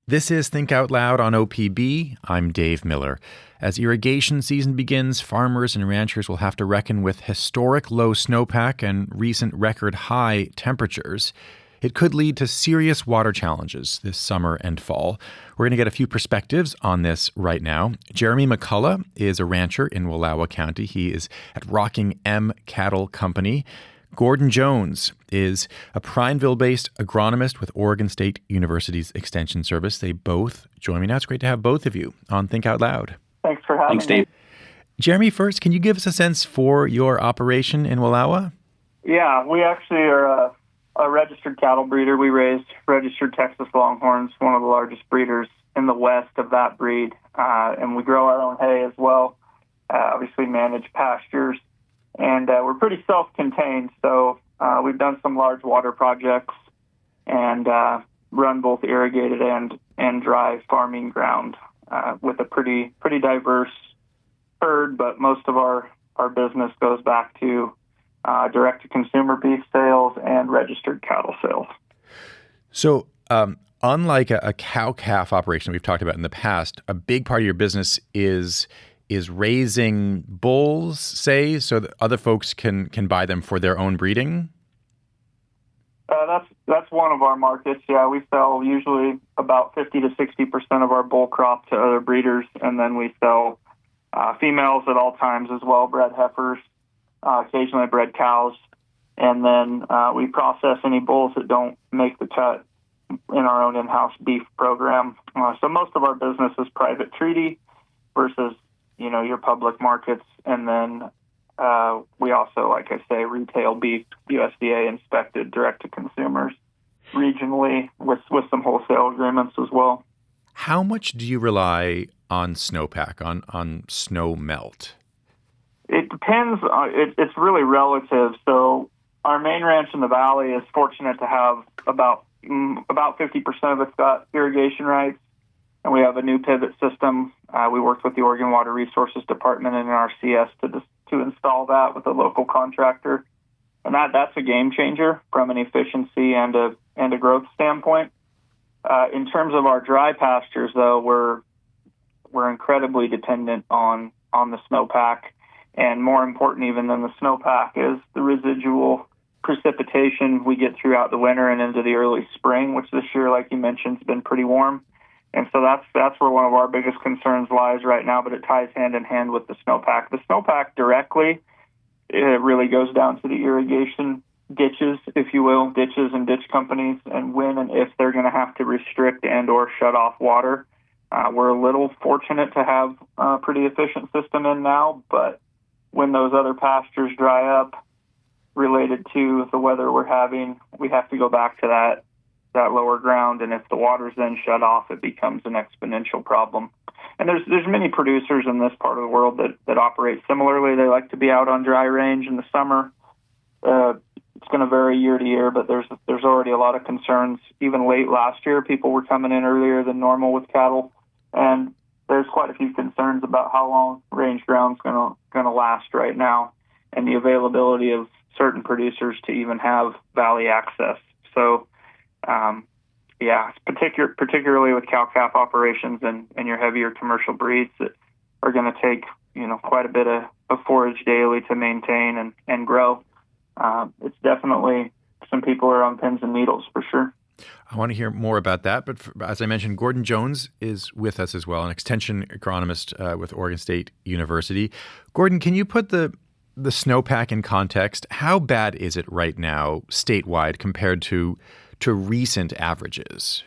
This is Think Out Loud on OPB. I'm Dave Miller. As irrigation season begins, farmers and ranchers will have to reckon with historic low snowpack and recent record high temperatures. It could lead to serious water challenges this summer and fall. We're going to get a few perspectives on this right now. Jeremy McCulloch is a rancher in Wallowa County. He is at Rocking M Cattle Company. Gordon Jones is a Prineville-based agronomist with Oregon State University's Extension Service. They both join me now. It's great to have both of you on Think Out Loud. Thanks for having me. Thanks, Dave. Jeremy, first, can you give us a sense for your operation in Wallowa? Yeah, we actually are a registered cattle breeder. We raise registered Texas Longhorns, one of the largest breeders in the west of that breed. And we grow our own hay as well, obviously manage pastures. And we're pretty self-contained, so we've done some large water projects and run both irrigated and dry farming ground with a pretty diverse herd, but most of our business goes back to direct-to-consumer beef sales and registered cattle sales. So unlike a cow-calf operation we've talked about in the past, a big part of your business is raising bulls, say, so that other folks can buy them for their own breeding? That's one of our markets. Yeah, we sell usually about 50 to 60% of our bull crop to other breeders, and then we sell females at all times as well, bred heifers, occasionally bred cows, and then we process any bulls that don't make the cut in our own in-house beef program. So most of our business is private treaty versus your public markets. And then we also, like I say, retail beef, USDA inspected direct to consumers regionally with some wholesale agreements as well. How much do you rely on snowpack, on snow melt? It depends. It's really relative. So our main ranch in the valley is fortunate to have about 50% of it's got irrigation rights. And we have a new pivot system. We worked with the Oregon Water Resources Department and NRCS to install that with a local contractor. And that's a game changer from an efficiency and a growth standpoint. In terms of our dry pastures, though, we're incredibly dependent on the snowpack. And more important even than the snowpack is the residual precipitation we get throughout the winter and into the early spring, which this year, like you mentioned, has been pretty warm. And so that's where one of our biggest concerns lies right now, but it ties hand in hand with the snowpack. The snowpack directly, it really goes down to the irrigation ditches, if you will, ditches and ditch companies, and when and if they're going to have to restrict and or shut off water. We're a little fortunate to have a pretty efficient system in now, but when those other pastures dry up related to the weather we're having, we have to go back to that lower ground, and if the water's then shut off, it becomes an exponential problem. And there's many producers in this part of the world that operate similarly. They like to be out on dry range in the summer. It's going to vary year to year, but there's already a lot of concerns. Even late last year, people were coming in earlier than normal with cattle, and there's quite a few concerns about how long range ground's going to last right now, and the availability of certain producers to even have valley access. So particularly with cow-calf operations and your heavier commercial breeds that are going to take, quite a bit of forage daily to maintain and grow. It's definitely, some people are on pins and needles for sure. I want to hear more about that. But as I mentioned, Gordon Jones is with us as well, an extension agronomist with Oregon State University. Gordon, can you put the snowpack in context? How bad is it right now statewide compared to recent averages?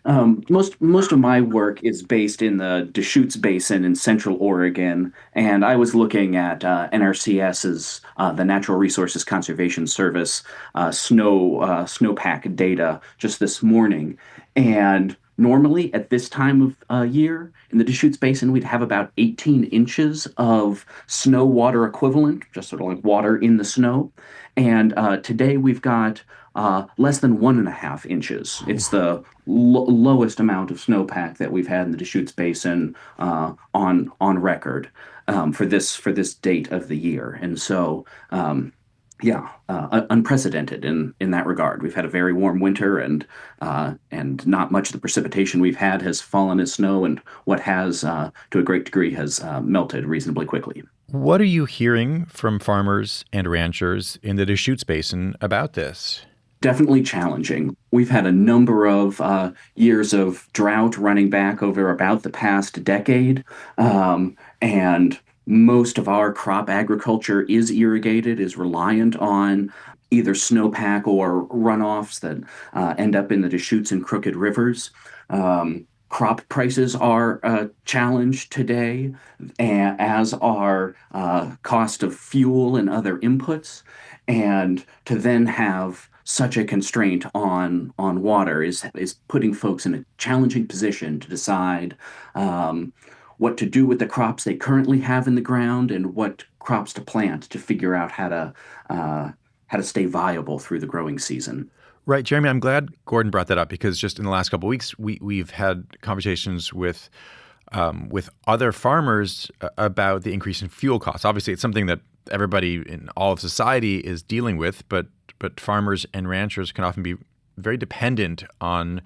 Most of my work is based in the Deschutes Basin in Central Oregon, and I was looking at NRCS's, the Natural Resources Conservation Service, snowpack data just this morning. And normally at this time of year in the Deschutes Basin, we'd have about 18 inches of snow water equivalent, just sort of like water in the snow. And today we've got less than 1.5 inches. It's the lowest amount of snowpack that we've had in the Deschutes Basin on record for this date of the year. And so Unprecedented in that regard. We've had a very warm winter, and not much of the precipitation we've had has fallen as snow, and what has, to a great degree, has melted reasonably quickly. What are you hearing from farmers and ranchers in the Deschutes Basin about this? Definitely challenging. We've had a number of years of drought running back over about the past decade, and most of our crop agriculture is irrigated, is reliant on either snowpack or runoffs that end up in the Deschutes and Crooked Rivers. Crop prices are a challenge today, as are cost of fuel and other inputs. And to then have such a constraint on water is putting folks in a challenging position to decide what to do with the crops they currently have in the ground and what crops to plant to figure out how to stay viable through the growing season. Right, Jeremy, I'm glad Gordon brought that up because just in the last couple of weeks, we've had conversations with other farmers about the increase in fuel costs. Obviously, it's something that everybody in all of society is dealing with, but farmers and ranchers can often be very dependent on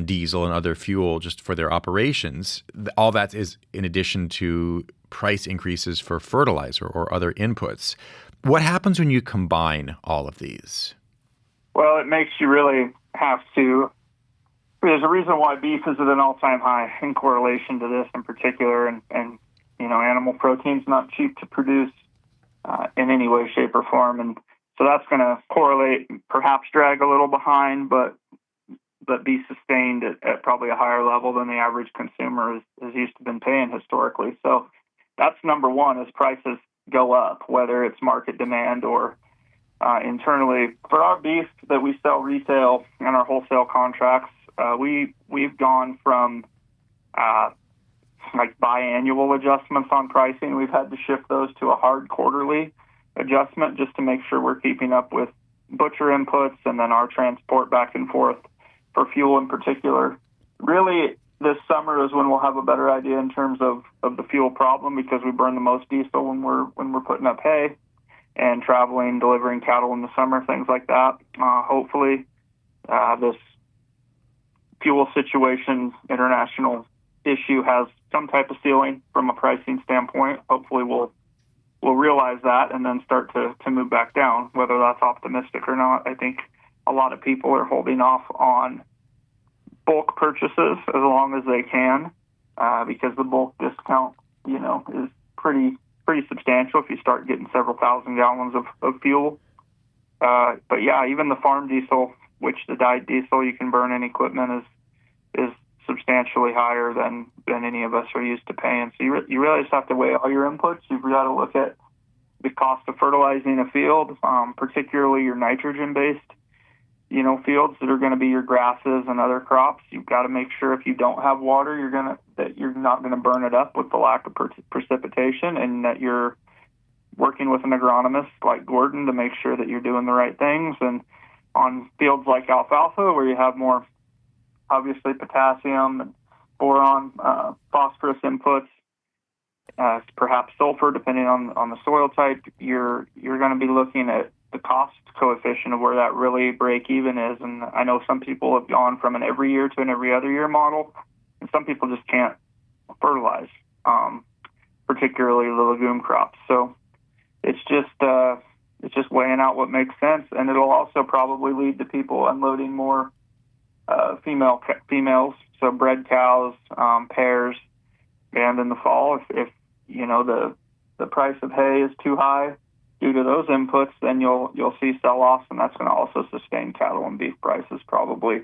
diesel and other fuel just for their operations. All that is in addition to price increases for fertilizer or other inputs. What happens when you combine all of these? Well, it makes you really have to. There's a reason why beef is at an all-time high in correlation to this in particular, and animal protein's not cheap to produce in any way, shape, or form, and so that's going to correlate, perhaps drag a little behind, but be sustained at probably a higher level than the average consumer has used to been paying historically. So that's number one, as prices go up, whether it's market demand or internally. For our beef that we sell retail and our wholesale contracts, we've gone from like biannual adjustments on pricing. We've had to shift those to a hard quarterly adjustment just to make sure we're keeping up with butcher inputs and then our transport back and forth for fuel in particular. Really, this summer is when we'll have a better idea in terms of the fuel problem, because we burn the most diesel when we're putting up hay and traveling, delivering cattle in the summer, things like that. Hopefully, this fuel situation, international issue, has some type of ceiling from a pricing standpoint. Hopefully, we'll realize that and then start to move back down. Whether that's optimistic or not, I think a lot of people are holding off on bulk purchases as long as they can, because the bulk discount, is pretty substantial if you start getting several thousand gallons of fuel. But yeah, even the farm diesel, which the dyed diesel you can burn in equipment, is substantially higher than any of us are used to paying. So you really just have to weigh all your inputs. You've got to look at the cost of fertilizing a field, particularly your nitrogen-based, fields that are going to be your grasses and other crops. You've got to make sure if you don't have water, that you're not going to burn it up with the lack of precipitation, and that you're working with an agronomist like Gordon to make sure that you're doing the right things. And on fields like alfalfa, where you have more, obviously, potassium and boron, phosphorus inputs, perhaps sulfur, depending on the soil type, you're going to be looking at the cost coefficient of where that really break even is. And I know some people have gone from an every year to an every other year model, and some people just can't fertilize, particularly the legume crops. So it's just weighing out what makes sense, and it'll also probably lead to people unloading more females, so bred cows, pairs, and in the fall, if the price of hay is too high due to those inputs, then you'll see sell-offs, and that's going to also sustain cattle and beef prices probably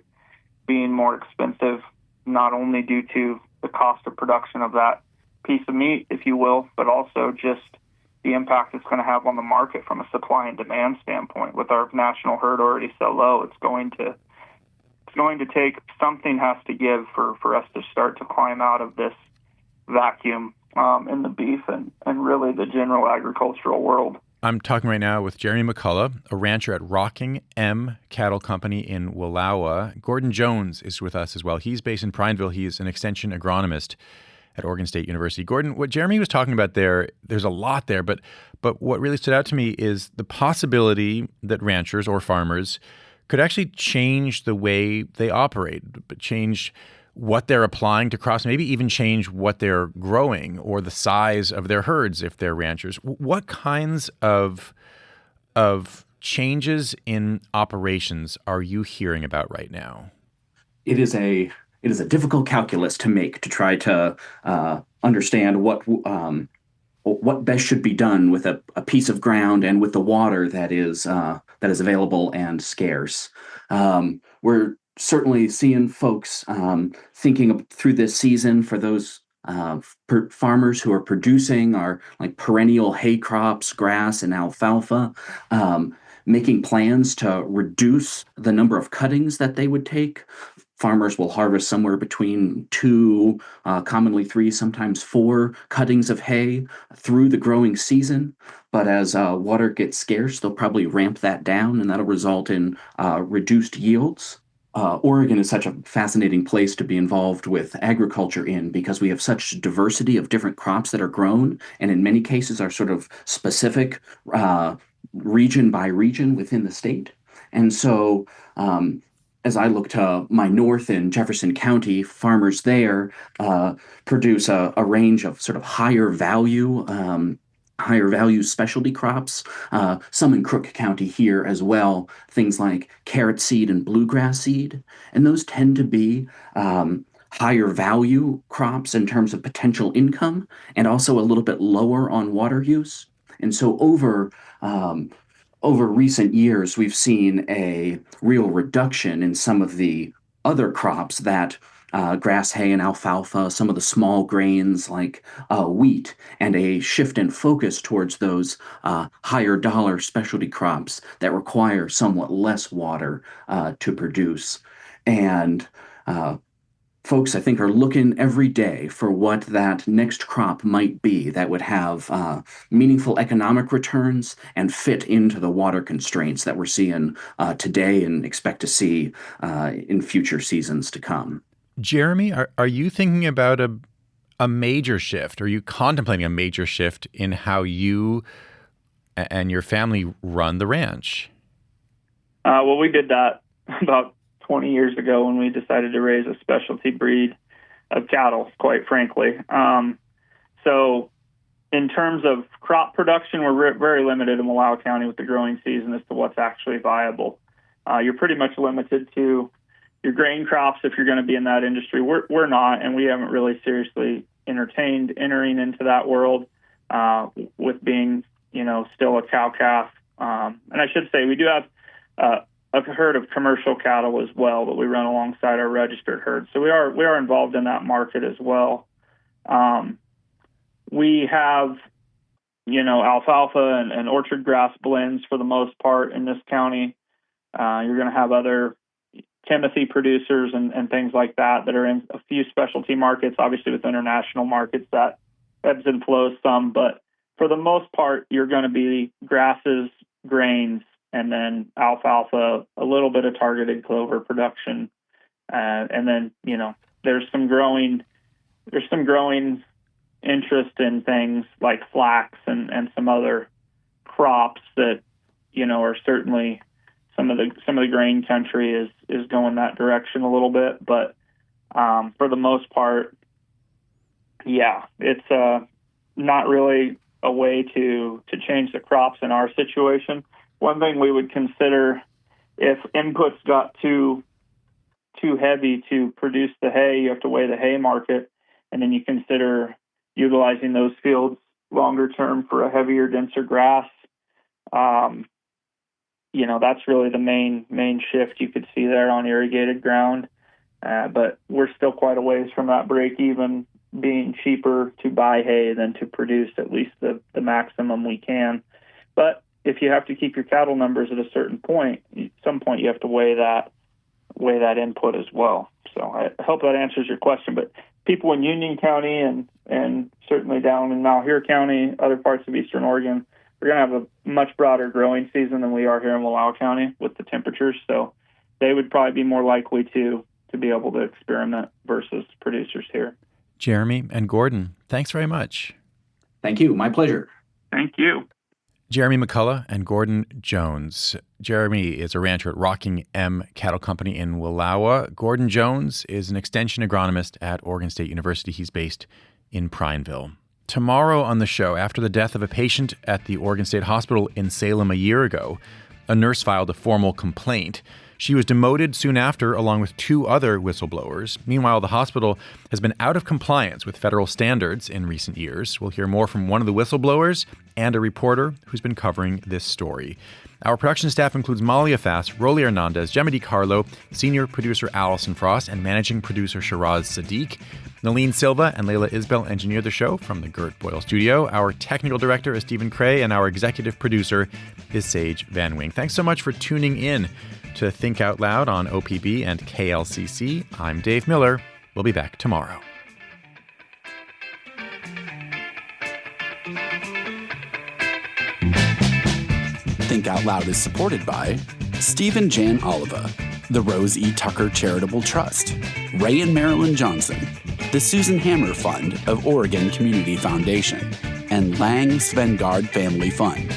being more expensive, not only due to the cost of production of that piece of meat, if you will, but also just the impact it's going to have on the market from a supply and demand standpoint. With our national herd already so low, it's going to take, something has to give for us to start to climb out of this vacuum in the beef and really the general agricultural world. I'm talking right now with Jeremy McCulloch, a rancher at Rocking M Cattle Company in Wallowa. Gordon Jones is with us as well. He's based in Prineville. He is an extension agronomist at Oregon State University. Gordon, what Jeremy was talking about there's a lot there, but what really stood out to me is the possibility that ranchers or farmers could actually change the way they operate, but change what they're applying to crops, maybe even change what they're growing or the size of their herds if they're ranchers. What kinds of changes in operations are you hearing about right now? It is a difficult calculus to make to try to understand what best should be done with a piece of ground and with the water that is available and scarce. We're certainly seeing folks thinking through this season for those farmers who are producing our like perennial hay crops, grass and alfalfa, making plans to reduce the number of cuttings that they would take. Farmers will harvest somewhere between two, commonly three, sometimes four cuttings of hay through the growing season. But as water gets scarce, they'll probably ramp that down, and that'll result in reduced yields. Oregon is such a fascinating place to be involved with agriculture in because we have such diversity of different crops that are grown, and in many cases are sort of specific region by region within the state. And so, as I look to my north in Jefferson County, farmers there produce a range of sort of higher value specialty crops, some in Crook County here as well, things like carrot seed and bluegrass seed. And those tend to be higher value crops in terms of potential income and also a little bit lower on water use. And so over recent years, we've seen a real reduction in some of the other crops that grass, hay, and alfalfa, some of the small grains like wheat, and a shift in focus towards those higher dollar specialty crops that require somewhat less water to produce. And folks, I think, are looking every day for what that next crop might be that would have meaningful economic returns and fit into the water constraints that we're seeing today and expect to see in future seasons to come. Jeremy, are you thinking about a major shift? Are you contemplating a major shift in how you and your family run the ranch? Well, we did that about 20 years ago when we decided to raise a specialty breed of cattle, quite frankly. So in terms of crop production, we're very limited in Wallowa County with the growing season as to what's actually viable. You're pretty much limited to your grain crops if you're going to be in that industry. We're not, and we haven't really seriously entertained entering into that world with being, still a cow-calf. And I should say we do have a herd of commercial cattle as well that we run alongside our registered herd. So we are involved in that market as well. We have, alfalfa and orchard grass blends for the most part in this county. You're going to have other Timothy producers and things like that are in a few specialty markets, obviously with international markets that ebbs and flows some. But for the most part, you're going to be grasses, grains, and then alfalfa, a little bit of targeted clover production. And then, there's some growing interest in things like flax and some other crops that, are certainly some of the grain country is going that direction a little bit. But for the most part, yeah, it's not really a way to change the crops in our situation. One thing we would consider if inputs got too heavy to produce the hay, you have to weigh the hay market, and then you consider utilizing those fields longer term for a heavier, denser grass. That's really the main shift you could see there on irrigated ground. But we're still quite a ways from that break even being cheaper to buy hay than to produce at least the maximum we can. But if you have to keep your cattle numbers at a certain point, at some point you have to weigh that input as well. So I hope that answers your question. But people in Union County and certainly down in Malheur County, other parts of Eastern Oregon, we're going to have a much broader growing season than we are here in Wallowa County with the temperatures. So they would probably be more likely to be able to experiment versus producers here. Jeremy and Gordon, thanks very much. Thank you. My pleasure. Thank you. Jeremy McCulloch and Gordon Jones. Jeremy is a rancher at Rocking M Cattle Company in Wallowa. Gordon Jones is an extension agronomist at Oregon State University. He's based in Prineville. Tomorrow on the show, after the death of a patient at the Oregon State Hospital in Salem a year ago, a nurse filed a formal complaint. She was demoted soon after, along with 2 other whistleblowers. Meanwhile, the hospital has been out of compliance with federal standards in recent years. We'll hear more from one of the whistleblowers and a reporter who's been covering this story. Our production staff includes Malia Fass, Rolly Hernandez, Gemma DiCarlo, senior producer Allison Frost, and managing producer Shiraz Sadiq. Nalene Silva and Layla Isbell engineer the show from the Gert Boyle studio. Our technical director is Stephen Cray, and our executive producer is Sage Van Wing. Thanks so much for tuning in to Think Out Loud on OPB and KLCC. I'm Dave Miller. We'll be back tomorrow. Think Out Loud is supported by Steve and Jan Oliva, the Rose E. Tucker Charitable Trust, Ray and Marilyn Johnson, the Susan Hammer Fund of Oregon Community Foundation, and Lang Svengard Family Fund.